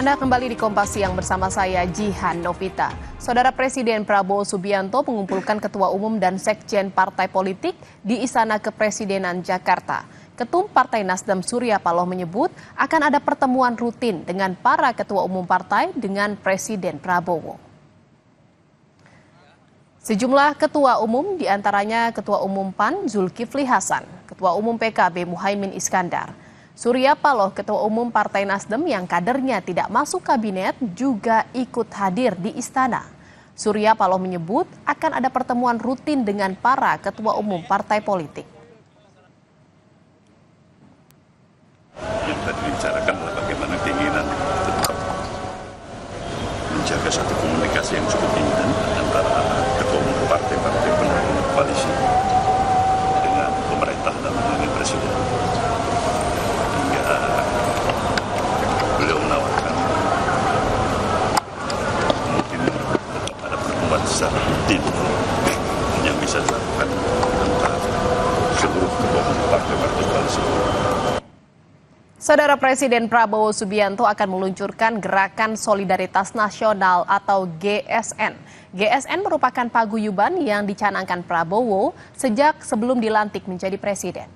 Anda kembali di Kompas Siang bersama saya Jihan Novita. Saudara Presiden Prabowo Subianto mengumpulkan Ketua Umum dan Sekjen Partai Politik di Istana Kepresidenan Jakarta. Ketum Partai Nasdem Surya Paloh menyebut akan ada pertemuan rutin dengan para Ketua Umum Partai dengan Presiden Prabowo. Sejumlah Ketua Umum diantaranya Ketua Umum PAN Zulkifli Hasan, Ketua Umum PKB Muhaimin Iskandar, Surya Paloh, Ketua Umum Partai Nasdem yang kadernya tidak masuk kabinet juga ikut hadir di istana. Surya Paloh menyebut akan ada pertemuan rutin dengan para ketua umum partai politik. Yang tadi dibicarakan adalah bagaimana keinginan tetap menjaga satu komunikasi yang cukup intens antara ketua umum partai-partai pendukung koalisi dengan pemerintah dan dengan presiden. Beliau menawarkan mungkin tetap ada pertemuan secara rutin yang bisa dilakukan antara seluruh ketua umum partai-partai koalisi. Saudara Presiden Prabowo Subianto akan meluncurkan Gerakan Solidaritas Nasional atau GSN. GSN merupakan paguyuban yang dicanangkan Prabowo sejak sebelum dilantik menjadi presiden.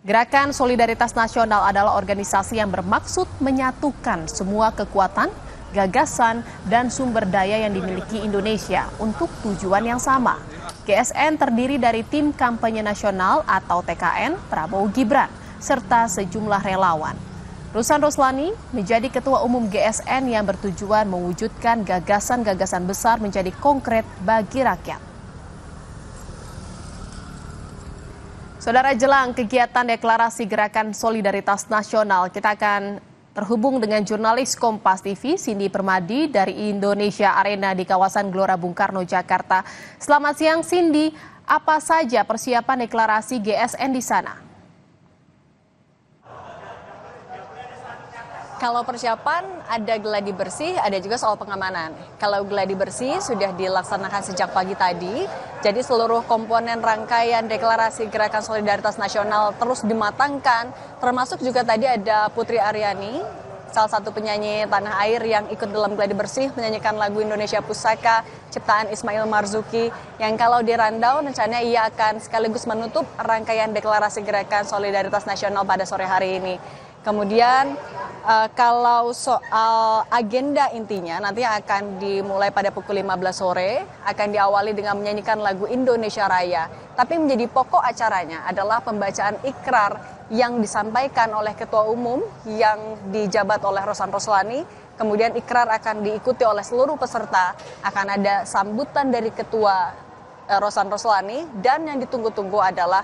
Gerakan Solidaritas Nasional adalah organisasi yang bermaksud menyatukan semua kekuatan, gagasan, dan sumber daya yang dimiliki Indonesia untuk tujuan yang sama. GSN terdiri dari Tim Kampanye Nasional atau TKN Prabowo Gibran, serta sejumlah relawan. Ruslan Roslani menjadi Ketua Umum GSN yang bertujuan mewujudkan gagasan-gagasan besar menjadi konkret bagi rakyat. Saudara, jelang kegiatan deklarasi Gerakan Solidaritas Nasional, kita akan terhubung dengan jurnalis Kompas TV, Cindy Permadi dari Indonesia Arena di kawasan Gelora Bung Karno, Jakarta. Selamat siang, Cindy. Apa saja persiapan deklarasi GSN di sana? Kalau persiapan ada gladi bersih, ada juga soal pengamanan. Kalau gladi bersih sudah dilaksanakan sejak pagi tadi, jadi seluruh komponen rangkaian deklarasi Gerakan Solidaritas Nasional terus dimatangkan, termasuk juga tadi ada Putri Aryani, salah satu penyanyi tanah air yang ikut dalam gladi bersih menyanyikan lagu Indonesia Pusaka ciptaan Ismail Marzuki, yang kalau di rundown rencananya ia akan sekaligus menutup rangkaian deklarasi Gerakan Solidaritas Nasional pada sore hari ini. Kemudian kalau soal agenda intinya nanti akan dimulai pada pukul 15 sore, akan diawali dengan menyanyikan lagu Indonesia Raya. Tapi menjadi pokok acaranya adalah pembacaan ikrar yang disampaikan oleh Ketua Umum yang dijabat oleh Ruslan Roslani. Kemudian ikrar akan diikuti oleh seluruh peserta, akan ada sambutan dari Ketua Ruslan Roslani, dan yang ditunggu-tunggu adalah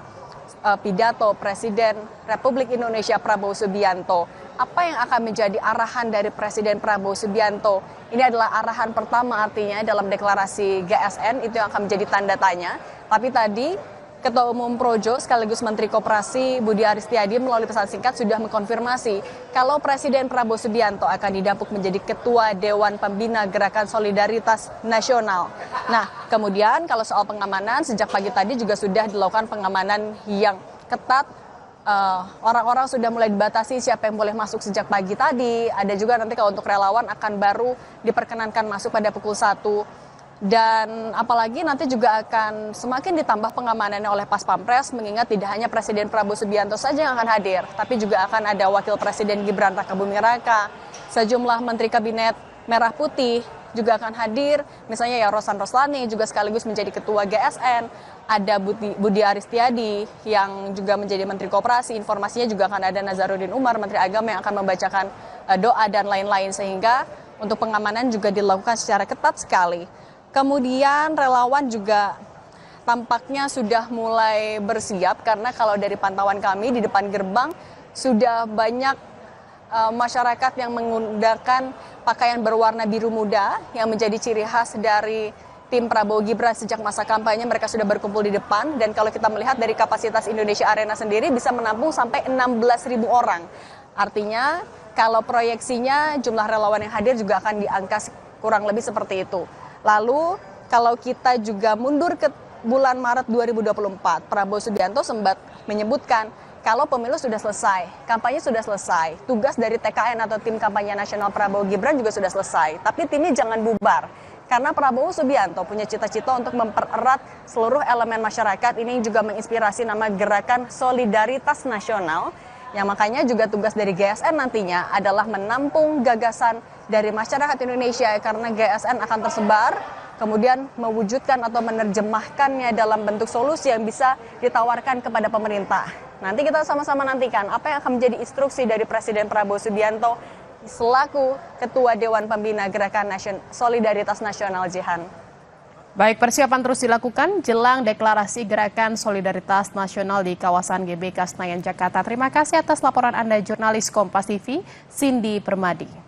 pidato Presiden Republik Indonesia Prabowo Subianto. Apa yang akan menjadi arahan dari Presiden Prabowo Subianto? Ini adalah arahan pertama artinya dalam deklarasi GSN, itu yang akan menjadi tanda tanya. Tapi tadi Ketua Umum Projo sekaligus Menteri Koperasi Budi Aristiadi melalui pesan singkat sudah mengkonfirmasi kalau Presiden Prabowo Subianto akan didapuk menjadi Ketua Dewan Pembina Gerakan Solidaritas Nasional. Nah, kemudian kalau soal pengamanan, sejak pagi tadi juga sudah dilakukan pengamanan yang ketat. Orang-orang sudah mulai dibatasi siapa yang boleh masuk sejak pagi tadi. Ada juga nanti kalau untuk relawan akan baru diperkenankan masuk pada pukul 1. Dan apalagi nanti juga akan semakin ditambah pengamanannya oleh Pas Pampres, mengingat tidak hanya Presiden Prabowo Subianto saja yang akan hadir, tapi juga akan ada Wakil Presiden Gibran Rakabuming Raka, sejumlah Menteri Kabinet Merah Putih juga akan hadir, misalnya ya Ruslan Roslani juga sekaligus menjadi Ketua GSN, ada Budi Aristiadi yang juga menjadi Menteri Koperasi, informasinya juga akan ada Nazarudin Umar, Menteri Agama yang akan membacakan doa dan lain-lain, sehingga untuk pengamanan juga dilakukan secara ketat sekali. Kemudian relawan juga tampaknya sudah mulai bersiap, karena kalau dari pantauan kami di depan gerbang sudah banyak masyarakat yang menggunakan pakaian berwarna biru muda yang menjadi ciri khas dari tim Prabowo Gibran sejak masa kampanye. Mereka sudah berkumpul di depan, dan kalau kita melihat dari kapasitas Indonesia Arena sendiri bisa menampung sampai 16.000 orang. Artinya kalau proyeksinya jumlah relawan yang hadir juga akan di angka kurang lebih seperti itu. Lalu kalau kita juga mundur ke bulan Maret 2024, Prabowo Subianto sempat menyebutkan kalau pemilu sudah selesai, kampanye sudah selesai, tugas dari TKN atau tim kampanye nasional Prabowo Gibran juga sudah selesai, tapi timnya jangan bubar. Karena Prabowo Subianto punya cita-cita untuk mempererat seluruh elemen masyarakat. Ini juga menginspirasi nama Gerakan Solidaritas Nasional, yang makanya juga tugas dari GSN nantinya adalah menampung gagasan dari masyarakat Indonesia, karena GSN akan tersebar, kemudian mewujudkan atau menerjemahkannya dalam bentuk solusi yang bisa ditawarkan kepada pemerintah. Nanti kita sama-sama nantikan apa yang akan menjadi instruksi dari Presiden Prabowo Subianto selaku Ketua Dewan Pembina Gerakan Solidaritas Nasional, Jihan. Baik, persiapan terus dilakukan jelang deklarasi Gerakan Solidaritas Nasional di kawasan GBK Senayan, Jakarta. Terima kasih atas laporan Anda, jurnalis Kompas TV, Cindy Permadi.